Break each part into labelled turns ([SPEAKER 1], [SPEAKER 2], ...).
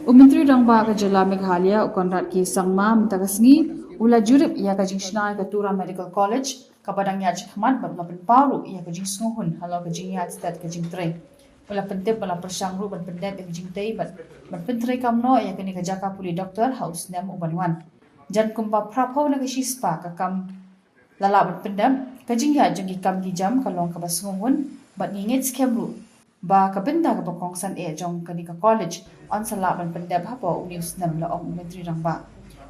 [SPEAKER 1] Umentri Rangba ka Jala Meghalaya Ukonrat ki Sangma Mitagasngi Ula Jurip ia ka Jingsna ka Tura Medical College kapadang ya Jikmat Batlapan Paru ia ka Jingsnohun halo ka Jingyat Stat ka Jingtre Ula Pentep Bala Persangru Bat Pendep ka Jingtei Bat Pentre Kamno ia ka ni ka Jaka Puli Doktor Haus Nem Ubanwan Jan Kumpa Prapo na ka Shispa ka Kam Lala Bat Pendep ka Jingyat Jengki Kam Gijam Kalong ka Basngohun Bat Ngingit Skemru ba kabinda ka pakongsan jong kanika college on sa laban pandeb hapo news nam la ong umentri rangba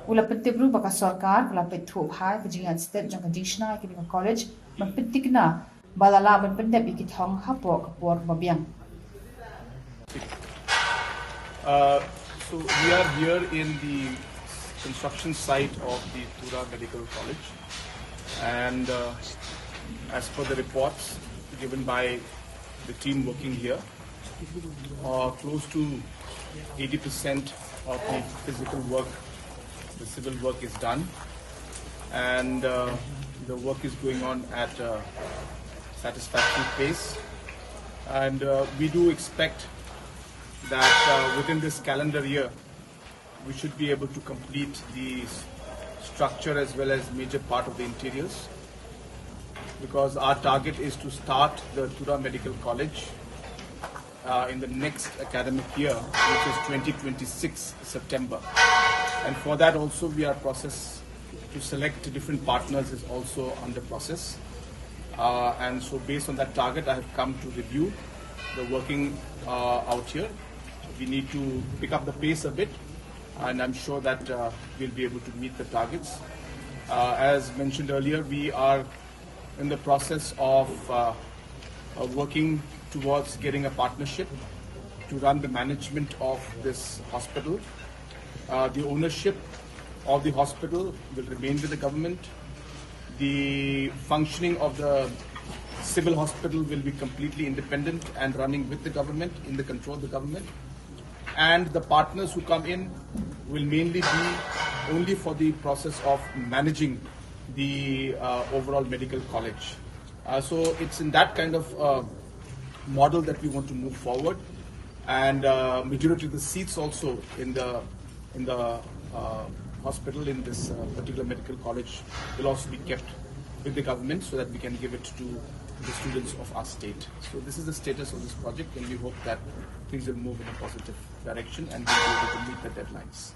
[SPEAKER 1] ula pentibru baka sarkar kala pethu hai kajingan state jong kadishna kanika college magpitikna bala laban pandeb ikithong hapo kapor babiang.
[SPEAKER 2] So we are here in the construction site of the Tura Medical College, and as per the reports given by the team working here, close to 80% of the physical work, the civil work is done, and the work is going on at a satisfactory pace. And we do expect that within this calendar year, we should be able to complete the structure as well as major part of the interiors, because our target is to start the Tura Medical College in the next academic year, which is 2026 September. And for that also we are process to select different partners is also under process. And so based on that target, I have come to review the working out here. We need to pick up the pace a bit, and I'm sure that we'll be able to meet the targets. As mentioned earlier, we are in the process of working towards getting a partnership to run the management of this hospital. The ownership of the hospital will remain with the government. The functioning of the civil hospital will be completely independent and running with the government, in the control of the government. And the partners who come in will mainly be only for the process of managing the overall medical college. So it's in that kind of model that we want to move forward, and majority of the seats also in the hospital in this particular medical college will also be kept with the government, so that we can give it to the students of our state. So this is the status of this project, and we hope that things will move in a positive direction and we'll be able to meet the deadlines.